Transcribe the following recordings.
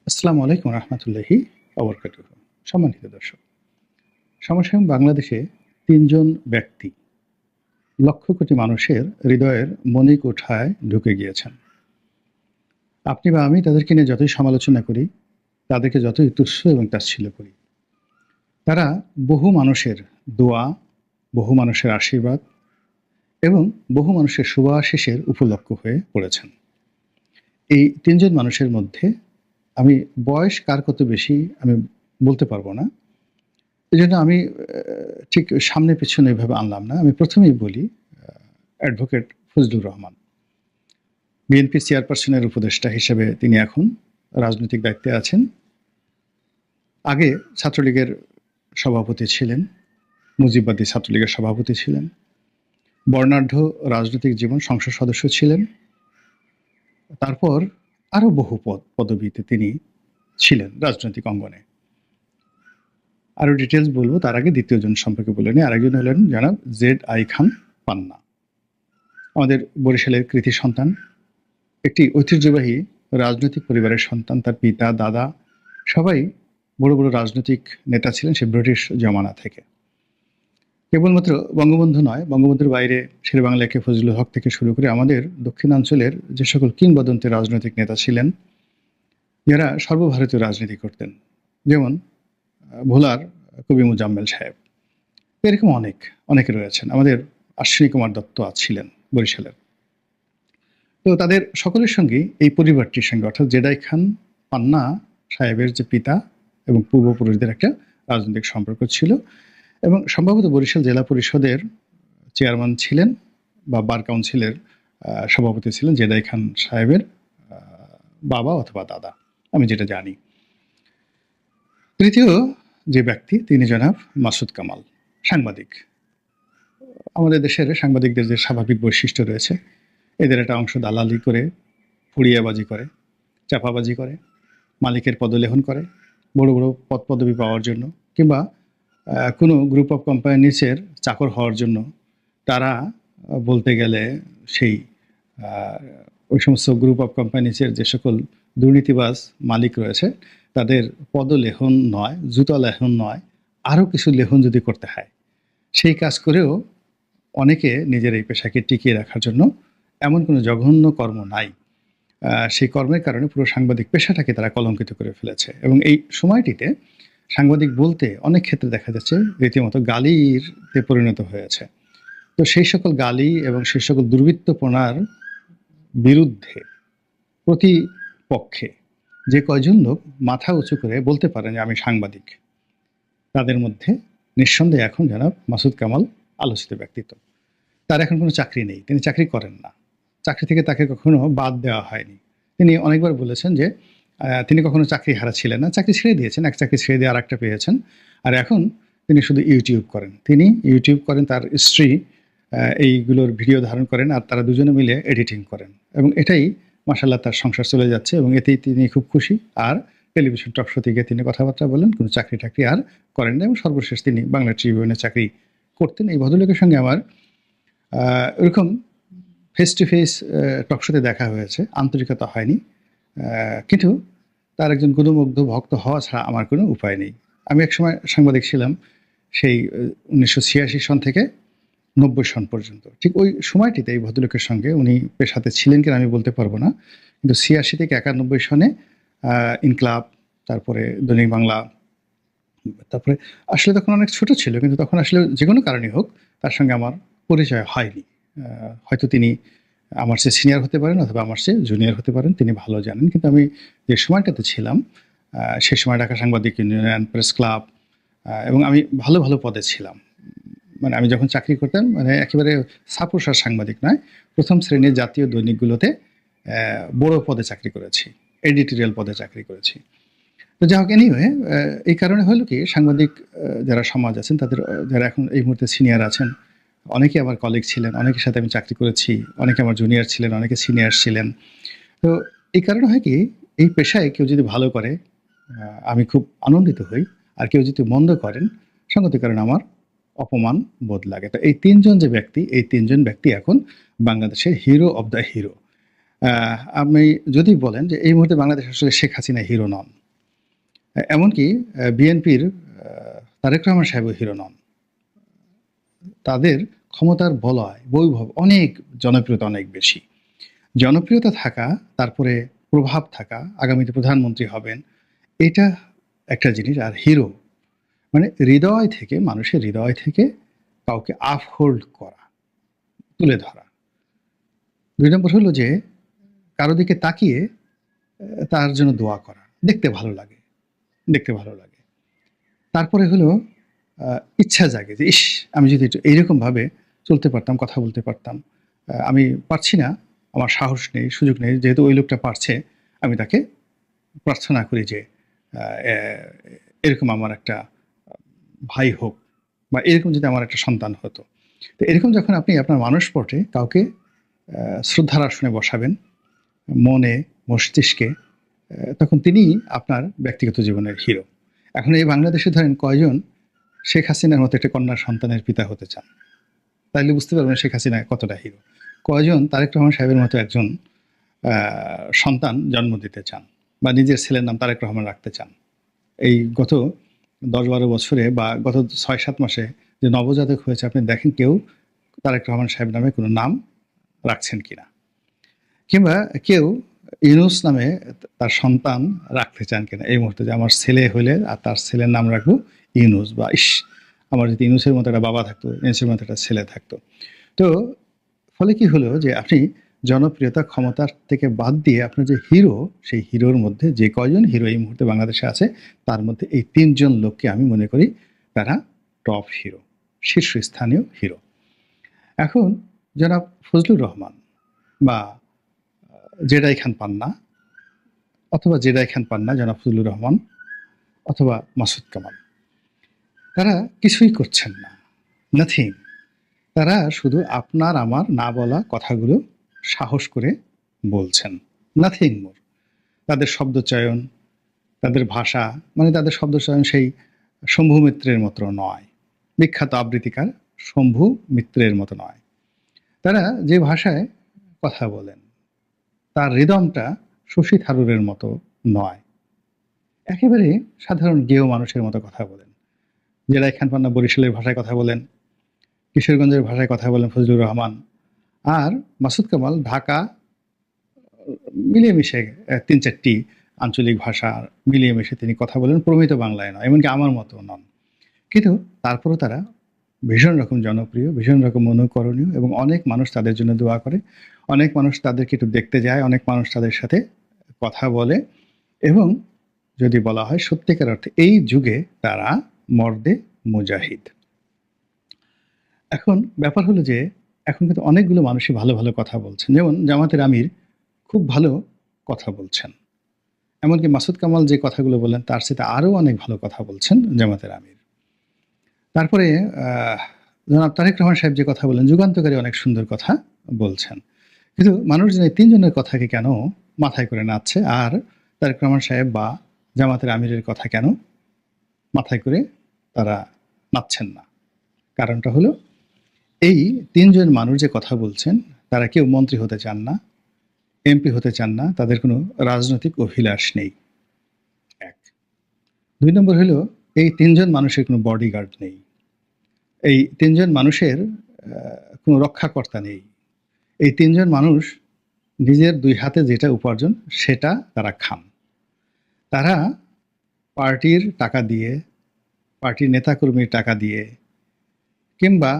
আসসালামু আলাইকুম রহমতুল্লাহি ওবরকাতুহ। সম্মানিত দর্শক, সমসাময়িক বাংলাদেশে ৩ জন ব্যক্তি লক্ষ কোটি মানুষের হৃদয়ের মণিক কোঠায় ঢুকে গিয়েছেন। আপনি বা আমি তাদেরকে নিয়ে যতই সমালোচনা করি, তাদেরকে যতই তুচ্ছ এবং তাচ্ছিল্য করি, তারা বহু মানুষের দোয়া, বহু মানুষের আশীর্বাদ এবং বহু মানুষের শুভাশিসের উপলক্ষ হয়ে পড়েছেন। এই ৩ জন মানুষের মধ্যে আমি বয়স কার কত বেশি আমি বলতে পারব না। এজন্য আমি ঠিক সামনে পিছনে এভাবে আনলাম না। আমি ১ম এই বলি অ্যাডভোকেট ফজলুর রহমান। বিএনপির চেয়ারপারসনের উপদেষ্টা হিসেবে তিনি এখন রাজনৈতিক দায়িত্বে আছেন। আগে ছাত্রলীগের সভাপতি ছিলেন, মুজিববাদী ছাত্রলীগের সভাপতি ছিলেন। বর্ণাঢ্য রাজনৈতিক জীবন সংসদ সদস্য ছিলেন। তারপর আরও বহু পদবিতে তিনি ছিলেন রাজনৈতিক অঙ্গনে। আরও ডিটেইলস বলব, তার আগে দ্বিতীয় জন সম্পর্কে বলে নিই। আরেকজন হলেন জনাব জেড.আই খান পান্না। আমাদের বরিশালের কৃতি সন্তান, একটি ঐতিহ্যবাহী রাজনৈতিক পরিবারের সন্তান। তার পিতা, দাদা সবাই বড় বড় রাজনৈতিক নেতা ছিলেন সে ব্রিটিশ জমানা থেকে। কেবলমাত্র বঙ্গবন্ধু নয়, বঙ্গবন্ধুর বাইরে শেরেবাংলা একে ফজলুল হক থেকে শুরু করে আমাদের দক্ষিণাঞ্চলের যে সকল কিংবদন্তি রাজনৈতিক নেতা ছিলেন, যারা সর্বভারতীয় রাজনীতি করতেন, যেমন ভোলার কবি মোজাম্মেল সাহেব, এরকম অনেকে রয়েছেন। আমাদের অশ্বিনী কুমার দত্ত ছিলেন বরিশালের। তো তাদের সকলের সঙ্গেই এই পরিবারটির সঙ্গে, অর্থাৎ জেডাই খান পান্না সাহেবের যে পিতা এবং পূর্বপুরুষদের একটা রাজনৈতিক সম্পর্ক ছিল, এবং সম্ভবত বরিশাল জেলা পরিষদের চেয়ারম্যান ছিলেন বা বার কাউন্সিলের সভাপতি ছিলেন জেডাই খান সাহেবের বাবা অথবা দাদা, আমি যেটা জানি। তৃতীয় যে ব্যক্তি, তিনি জনাব মাসুদ কামাল, সাংবাদিক। আমাদের দেশের সাংবাদিকদের যে স্বাভাবিক বৈশিষ্ট্য রয়েছে, এদের একটা অংশ দালালি করে, ফুড়িয়াবাজি করে, চাপাবাজি করে, মালিকের পদলেহন করে বড় বড় পদ পদবি পাওয়ার জন্য, কিংবা কোনো গ্রুপ অফ কোম্পানিসের চাকর হওয়ার জন্য। তারা বলতে গেলে সেই ওই সমস্ত গ্রুপ অফ কোম্পানিসের যে সকল দুর্নীতিবাজ মালিক রয়েছে, তাদের পদলেহন নয়, জুতা লেহন নয়, আরও কিছু লেহন যদি করতে হয়, সেই কাজ করেও অনেকে নিজের এই পেশাকে টিকিয়ে রাখার জন্য এমন কোনো জঘন্য কর্ম নাই, সেই কর্মের কারণে পুরো সাংবাদিক পেশাটাকে তারা কলঙ্কিত করে ফেলেছে। এবং এই সময়টিতে সাংবাদিক বলতে অনেক ক্ষেত্রে দেখা যাচ্ছে রীতিমতো গালিতে পরিণত হয়েছে। তো সেই সকল গালি এবং সেই সকল দুর্বৃত্তপনার বিরুদ্ধে প্রতিপক্ষে যে কয়জন লোক মাথা উঁচু করে বলতে পারেন যে আমি সাংবাদিক, তাদের মধ্যে নিঃসন্দেহে এখন জনাব মাসুদ কামাল আলোচিত ব্যক্তিত্ব। তার এখন কোনো চাকরি নেই, তিনি চাকরি করেন না। চাকরি থেকে তাকে কখনো বাদ দেওয়া হয়নি। তিনি অনেকবার বলেছেন যে তিনি কখনো চাকরি হারা ছিলেন না, চাকরি ছেড়ে দিয়েছেন, এক চাকরি ছেড়ে দিয়ে আরেকটা পেয়েছেন। আর এখন তিনি শুধু ইউটিউব করেন। তিনি ইউটিউব করেন, তার স্ত্রী এইগুলোর ভিডিও ধারণ করেন, আর তারা দুজনে মিলে এডিটিং করেন, এবং এটাই মাশাআল্লাহ তার সংসার চলে যাচ্ছে, এবং এতেই তিনি খুব খুশি। আর টেলিভিশন টক শোতে গিয়ে তিনি কথাবার্তা বলেন, কোনো চাকরি টাকরি আর করেন না, এবং সর্বশেষ তিনি বাংলা ট্রিবিউনে চাকরি করতেন। এই ভদ্রলোকের সঙ্গে আমার ওরকম ফেস টু ফেস টকশোতে দেখা হয়েছে, আন্তরিকতা হয়নি, কিন্তু তার একজন গুণমুগ্ধ ভক্ত হওয়া ছাড়া আমার কোনো উপায় নেই। আমি একসময় সাংবাদিক ছিলাম, সেই 1986 সন থেকে 90 সন পর্যন্ত। ঠিক ওই সময়টিতে এই ভদ্রলোকের সঙ্গে, উনি পেশাতে ছিলেন কিনা আমি বলতে পারবো না, কিন্তু 86 থেকে 91 সনে ইনকলাব, তারপরে দৈনিক বাংলা, তারপরে আসলে তখন অনেক ছোট ছিল, কিন্তু তখন আসলে যে কোনো কারণে হোক তার সঙ্গে আমার পরিচয় হয়নি। হয়তো তিনি আমার চেয়ে সিনিয়র হতে পারেন অথবা আমার চেয়ে জুনিয়র হতে পারেন, তিনি ভালো জানেন। কিন্তু আমি যে সময়টাতে ছিলাম, সেই সময় ঢাকা সাংবাদিক ইউনিয়ন, প্রেস ক্লাব, এবং আমি ভালো ভালো পদে ছিলাম। মানে আমি যখন চাকরি করতাম, মানে একেবারে ছাপোষার সাংবাদিক নয়, প্রথম শ্রেণীর জাতীয় দৈনিকগুলোতে বড় পদে চাকরি করেছি, এডিটোরিয়াল পদে চাকরি করেছি। তো যাই হোক, এনিওয়ে, এই কারণে হলো কি, সাংবাদিক যারা সমাজ আছেন, তাদের যারা এখন এই মুহূর্তে সিনিয়র আছেন, অনেকে আমার কলিগ ছিলেন, অনেকের সাথে আমি চাকরি করেছি, অনেকে আমার জুনিয়র ছিলেন, অনেকে সিনিয়র ছিলেন। তো এই কারণে হয় কি, এই পেশায় কেউ যদি ভালো করে আমি খুব আনন্দিত হই, আর কেউ যদি মন্দ করেন, সঙ্গত কারণে আমার অপমান বোধ লাগে। তো এই ৩ জন যে ব্যক্তি, এই ৩ জন ব্যক্তি এখন বাংলাদেশের হিরো অব দ্য হিরো। আপনি যদি বলেন যে এই মুহূর্তে বাংলাদেশে আসলে শেখ হাসিনা হিরো নন। এমনকি বিএনপির তারেক রহমান সাহেবও হিরো নন। তাদের ক্ষমতার বলয়, বৈভব অনেক, জনপ্রিয়তা অনেক বেশি। জনপ্রিয়তা থাকা, তারপরে প্রভাব থাকা, আগামীতে প্রধানমন্ত্রী হবেন, এটা একটা জিনিস। আর হিরো মানে হৃদয় থেকে, মানুষের হৃদয় থেকে কাউকে আপহোল্ড করা, তুলে ধরা। ২ নম্বর হলো যে কারো দিকে তাকিয়ে তার জন্য দোয়া করা। দেখতে ভালো লাগে, দেখতে ভালো লাগে। তারপরে হলো ইচ্ছা জাগে যে ইস! আমি যদি একটু এইরকমভাবে চলতে পারতাম, কথা বলতে পারতাম। আমি পারছি না, আমার সাহস নেই, সুযোগ নেই। যেহেতু ওই লোকটা পারছে, আমি তাকে প্রার্থনা করি যে আ এ এরকম আমার একটা ভাই হোক, বা এরকম যদি আমার একটা সন্তান হতো। তো এরকম যখন আপনি আপনার মানসপটে কাউকে শ্রদ্ধার আসনে বসাবেন, মনে, মস্তিষ্কে, তখন তিনিই আপনার ব্যক্তিগত জীবনের হিরো। এখন এই বাংলাদেশে ধরেন কয়জন শেখ হাসিনার মতো একটা কন্যা সন্তানের পিতা হতে চান? তাইলে বুঝতে পারবেন শেখ হাসিনা কতটা হিরো। কয়জন তারেক রহমান সাহেবের মতো একজন আ সন্তান জন্ম দিতে চান, বা নিজের ছেলের নাম তারেক রহমান রাখতে চান? এই গত ১০-১২ বছরে বা গত ৬-৭ মাসে যে নবজাতক হয়েছে, আপনি দেখেন কেউ তারেক রহমান সাহেব নামে কোনো নাম রাখছেন কিনা? কিংবা কেউ ইউনূস নামে তার সন্তান রাখতে চান কিনা এই মুহূর্তে, যে আমার ছেলে হইলে আর তার ছেলের নাম রাখবো ইউনূস, বা ইস! আমার যদি ইউনূসের মতো একটা বাবা থাকতো, ইউনূসের মতো একটা ছেলে থাকতো। তো ফলে কি হলো যে আপনি জনপ্রিয়তা, ক্ষমতার থেকে বাদ দিয়ে আপনার যে হিরো, সেই হিরোর মধ্যে যে কয়জন হিরো এই মুহূর্তে বাংলাদেশে আছে, তার মধ্যে এই ৩ জন লোককে আমি মনে করি তারা টপ হিরো, শীর্ষস্থানীয় হিরো। এখন জনাব ফজলুর রহমান বা জেডাই খান পান্না, অথবা জেডাই খান পান্না, জনাব ফজলুর রহমান, অথবা মাসুদ কামাল, তারা কিছুই করছেন না, নাথিং। তারা শুধু আপনার আমার না বলা কথাগুলো সাহস করে বলছেন, নাথিং মোর। তাদের শব্দচয়ন, তাদের ভাষা, মানে তাদের শব্দচয়ন সেই শম্ভু মিত্রের মতো নয়, বিখ্যাত আবৃত্তিকার শম্ভু মিত্রের মতো নয়। তারা যে ভাষায় কথা বলেন, তার রিদমটা শশী থারুরের মতো নয়। একেবারে সাধারণ গেঁয়ো মানুষের মতো কথা বলেন। জেলায় খান পান্না বরিশালের ভাষায় কথা বলেন, কিশোরগঞ্জের ভাষায় কথা বলেন ফজলুর রহমান, আর মাসুদ কামাল ঢাকা মিলিয়ে মিশে ৩-৪টি আঞ্চলিক ভাষা মিলিয়ে মিশে তিনি কথা বলেন, প্রমিত বাংলায় নয়, এমনকি আমার মতো নন। কিন্তু তারপরেও তারা ভীষণ রকম জনপ্রিয়, ভীষণ রকম অনুকরণীয়, এবং অনেক মানুষ তাদের জন্য দোয়া করে, অনেক মানুষ তাদেরকে একটু দেখতে যায়, অনেক মানুষ তাদের সাথে কথা বলে, এবং যদি বলা হয় সত্যিকার অর্থে এই যুগে তারা মর্দে মুজাহিদ। এখন ব্যাপার হলো যে এখন কিন্তু অনেকগুলো মানুষই ভালো, ভালো কথা বলছেন। যেমন জামাতের আমির খুব ভালো কথা বলছেন। এমনকি মাসুদ কামাল যে কথাগুলো বললেন তার চেয়ে আরও অনেক ভালো কথা বলছেন জামাতের আমির। তারপরে জনাব তারেক রহমান সাহেব যে কথা বললেন, যুগান্তকারী অনেক সুন্দর কথা বলছেন। কিন্তু মানুষজন এই ৩ জনের কথাকে কেন মাথায় করে নাচছে, আর তারেক রহমান সাহেব বা জামাতের আমিরের কথা কেন মাথায় করে তারা নাচছেন না? কারণটা হলো এই ৩ জন মানুষ যে কথা বলছেন, তারা কেউ মন্ত্রী হতে চান না, এমপি হতে চান না, তাদের কোনো রাজনৈতিক অভিলাষ নেই, ১। ২ নম্বর হলো এই ৩ জন মানুষের কোনো বডিগার্ড নেই। এই ৩ জন মানুষের কোনো রক্ষাকর্তা নেই। এই ৩ জন মানুষ নিজের ২ হাতে যেটা উপার্জন সেটা তারা খান। তারা পার্টির টাকা দিয়ে, পার্টির নেতাকর্মীর টাকা দিয়ে, কিংবা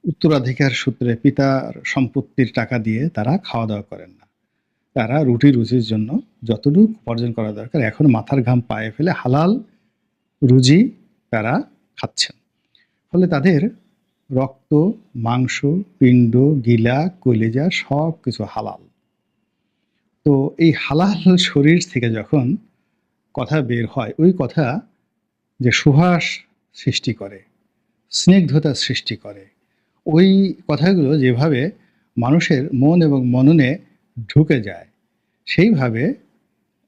উত্তরাধিকার সূত্রে পিতার সম্পত্তির টাকা দিয়ে তারা খাওয়া-দাওয়া করেন না। তারা রুটি-রুজির জন্য যতটুকু উপার্জন করা দরকার, এখন মাথার ঘাম পায়ে ফেলে হালাল রুজি তারা খাচ্ছেন। ফলে তাদের রক্ত, মাংস, পিণ্ড, গিলা, কলিজা সবকিছু হালাল। তো এই হালাল শরীর থেকে যখন কথা বের হয়, ওই কথা যে সুবাস সৃষ্টি করে, স্নিগ্ধতা সৃষ্টি করে, ওই কথাগুলো যেভাবে মানুষের মন এবং মননে ঢুকে যায়, সেইভাবে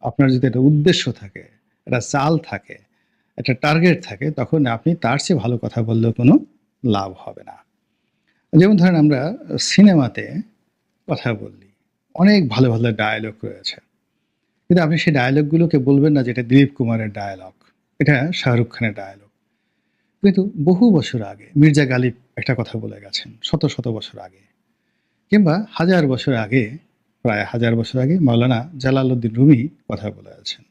আপনার যদি একটা উদ্দেশ্য থাকে, একটা চাল থাকে, একটা টার্গেট থাকে, তখন আপনি তার চেয়ে ভালো কথা বললেও কোনো লাভ হবে না। যেমন ধরেন আমরা সিনেমাতে কথা বলি, অনেক ভালো ভালো ডায়ালগ রয়েছে, কিন্তু আপনি সেই ডায়ালগগুলোকে বলবেন না যে এটা দিলীপ কুমারের ডায়ালগ, এটা শাহরুখ খানের ডায়ালগ। কিন্তু বহু বছর আগে মির্জা গালিব একটা কথা বলে গেছেন, শত শত বছর আগে, কিংবা হাজার বছর আগে, প্রায় হাজার বছর আগে মাওলানা জালালউদ্দিন রুমি কথা বলে আছেন,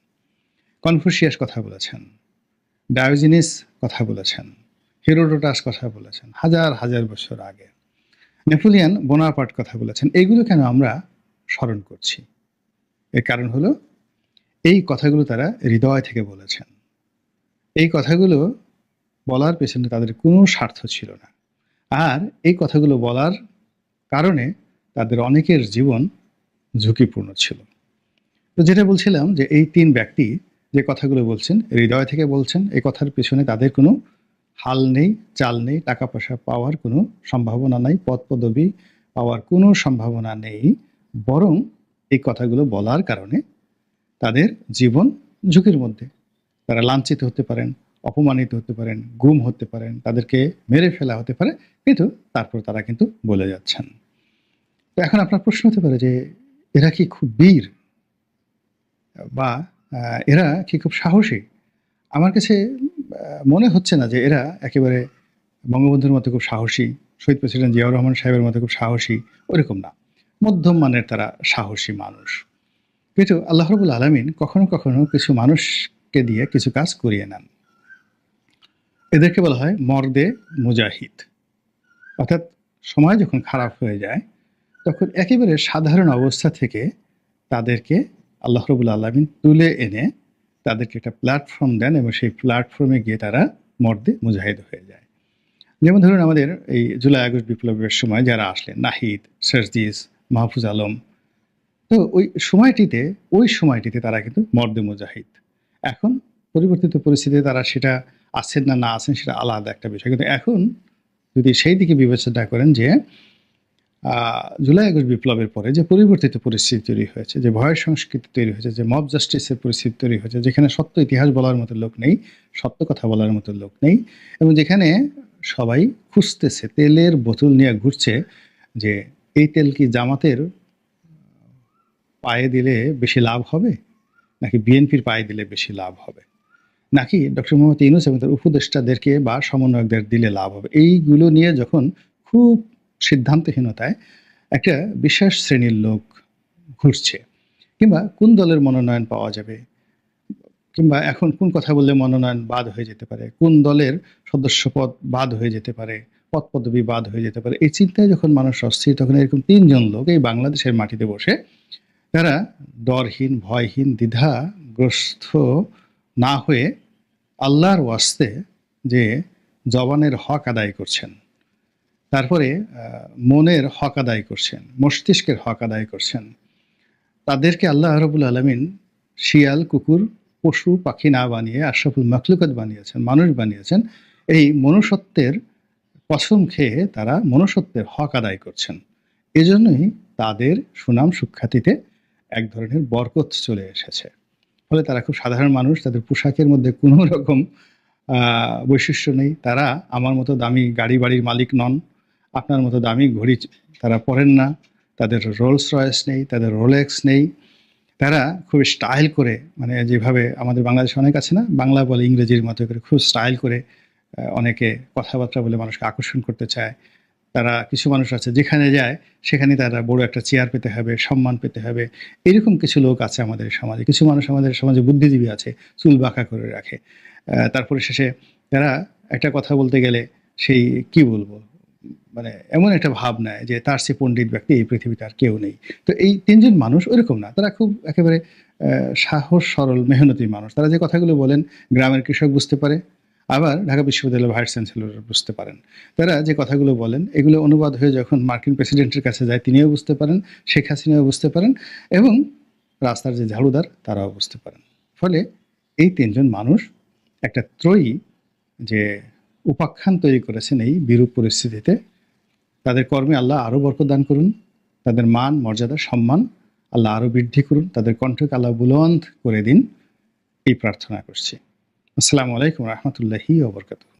কনফুসিয়াস কথা বলেছেন, ডায়োজিনিস কথা বলেছেন, হেরোডোটাস কথা বলেছেন হাজার হাজার বছর আগে, নেপোলিয়ান বোনাপার্ট কথা বলেছেন। এইগুলো কেন আমরা স্মরণ করছি? এর কারণ হলো এই কথাগুলো তারা হৃদয় থেকে বলেছেন। এই কথাগুলো বলার পেছনে তাদের কোনো স্বার্থ ছিল না। আর এই কথাগুলো বলার কারণে তাদের অনেকের জীবন ঝুঁকিপূর্ণ ছিল। তো যেটা বলছিলাম যে এই ৩ ব্যক্তি যে কথাগুলো বলছেন, হৃদয় থেকে বলছেন। এই কথার পেছনে তাদের কোনো হাল নেই, চাল নেই, টাকা-পয়সা পাওয়ার কোনো সম্ভাবনা নাই, পদ-পদবি পাওয়ার কোনো সম্ভাবনা নেই। বরং এই কথাগুলো বলার কারণে তাদের জীবন ঝুঁকির মধ্যে। তারা লাঞ্ছিত হতে পারেন, অপমানিত হতে পারেন, গুম হতে পারেন, তাদেরকে মেরে ফেলা হতে পারে। কিন্তু তারপর তারা কিন্তু বলে যাচ্ছেন। তো এখন আপনার প্রশ্ন হতে পারে যে এরা কি খুব বীর? বা এরা কি খুব সাহসী? আমার কাছে মনে হচ্ছে না যে এরা একেবারে বঙ্গবন্ধুর মতো খুব সাহসী, শহীদ প্রেসিডেন্ট জিয়াউর রহমান সাহেবের মতো খুব সাহসী, ওরকম না। মধ্যম মানের তারা সাহসী মানুষ। কিন্তু আল্লাহ রাব্বুল আলামিন কখনো কখনো কিছু মানুষকে দিয়ে কিছু কাজ করিয়ে নেন। এদেরকে বলা হয় মর্দে মুজাহিদ। অর্থাৎ সময় যখন খারাপ হয়ে যায়, তখন একেবারে সাধারণ অবস্থা থেকে তাদেরকে আল্লাহ রাব্বুল আলামিন তুলে এনে তাদেরকে একটা প্ল্যাটফর্ম দেন এবং সেই প্ল্যাটফর্মে গিয়ে তারা মর্দে মুজাহিদ হয়ে যায়। যেমন ধরুন আমাদের এই জুলাই আগস্ট বিপ্লবের সময় যারা আসলেন, নাহিদ, সার্জিস, মাহফুজ আলম, তো ওই সময়টিতে তারা কিন্তু মর্দে মুজাহিদ। এখন পরিবর্তিত পরিস্থিতিতে তারা সেটা আছেন না আছেন সেটা আলাদা একটা বিষয়। কিন্তু এখন যদি সেই দিকে বিবেচনা করেন যে জুলাই আগস্ট বিপ্লবের পরে যে পরিবর্তিত পরিস্থিতি তৈরি হয়েছে, যে ভয়ের সংস্কৃতি তৈরি হয়েছে, যে মব জাস্টিসের পরিস্থিতি তৈরি হয়েছে, যেখানে সত্য ইতিহাস বলার মতো লোক নেই, সত্য কথা বলার মতো লোক নেই, এবং যেখানে সবাই খুঁজতেছে, তেলের বোতল নিয়ে ঘুরছে যে এই তেল কি জামাতের পায়ে দিলে বেশি লাভ হবে, নাকি বিএনপির পায়ে দিলে বেশি লাভ হবে, নাকি ডক্টর মোহাম্মদ ইউনূস এবং তার উপদেষ্টাদেরকে বা সমন্বয়কদের দিলে লাভ হবে। এইগুলো নিয়ে যখন খুব সিদ্ধান্তহীনতায় একটা বিশেষ শ্রেণীর লোক ঘুরছে, কিংবা কোন দলের মনোনয়ন পাওয়া যাবে, কিংবা এখন কোন কথা বললে মনোনয়ন বাদ হয়ে যেতে পারে, কোন দলের সদস্যপদ বাদ হয়ে যেতে পারে, পদ-পদবি বাদ হয়ে যেতে পারে, এই চিন্তায় যখন মানুষ অস্থির, তখন এরকম ৩ জন লোক এই বাংলাদেশের মাটিতে বসে তারা ডরহীন, ভয়হীন, দ্বিধাগ্রস্ত না হয়ে আল্লাহর ওয়াস্তে যে জবানের হক আদায় করছেন, তারপরে মনের হক আদায় করছেন, মস্তিষ্কের হক আদায় করছেন, তাদেরকে আল্লাহ রাব্বুল আলামিন শিয়াল, কুকুর, পশু, পাখি না বানিয়ে আশরাফুল মাখলুকাত বানিয়েছেন, মানুষ বানিয়েছেন। এই মনুষ্যত্বের কসম খেয়ে তারা মনুষ্যত্বের হক আদায় করছেন। এজন্যই তাদের সুনাম সুখ্যাতিতে এক ধরনের বরকত চলে এসেছে। ফলে তারা খুব সাধারণ মানুষ, তাদের পোশাকের মধ্যে কোনো রকম বৈশিষ্ট্য নেই। তারা আমার মতো দামি গাড়ি বাড়ির মালিক নন, আপনার মতো দামি ঘড়ি তারা পরেন না, তাদের রোলস রয়েস নেই, তাদের রোলেক্স নেই। তারা খুব স্টাইল করে, মানে যেভাবে আমাদের বাংলাদেশে অনেক আছে না, বাংলা বলে ইংরেজির মতো করে খুব স্টাইল করে অনেকে কথাবার্তা বলে মানুষকে আকর্ষণ করতে চায়। তারা কিছু মানুষ আছে যেখানে যায় সেখানে তারা বড় একটা চেয়ার পেতে হবে, সম্মান পেতে হবে। এরকম কিছু লোক আছে আমাদের সমাজে। কিছু মানুষ আমাদের সমাজে বুদ্ধিজীবী আছে, চুল বাঁকা করে রাখে। তারপরে শেষে তারা একটা কথা বলতে গেলে সেই কি বলবো, মানে এমন একটা ভাব নেয় যে তার চেয়ে পণ্ডিত ব্যক্তি এই পৃথিবীতে আর কেউ নেই। তো এই ৩ জন মানুষ ওরকম না। তারা খুব একেবারে সাহস সরল মেহনতি মানুষ। তারা যে কথাগুলো বলেন গ্রামের কৃষক বুঝতে পারে, আবার ঢাকা বিশ্ববিদ্যালয়ের ভাইস চ্যান্সেলর বুঝতে পারেন। তারা যে কথাগুলো বলেন এগুলো অনুবাদ হয়ে যখন মার্কিন প্রেসিডেন্টের কাছে যায় তিনিও বুঝতে পারেন, শেখ হাসিনাও বুঝতে পারেন, এবং রাস্তার যে ঝাড়ুদার তারাও বুঝতে পারেন। ফলে এই ৩ জন মানুষ একটা ত্রয়ী যে উপাখ্যান তৈরি করেছেন এই বিরূপ পরিস্থিতিতে। তাদের কর্মে আল্লাহ আরও বরকত দান করুন, তাদের মান, মর্যাদা, সম্মান আল্লাহ আরও বৃদ্ধি করুন, তাদের কণ্ঠকে আল্লাহ বুলন্দ করে দিন, এই প্রার্থনা করছি। আসসালামু আলাইকুম রহমতুল্লাহি ওয়া বারাকাতুহু।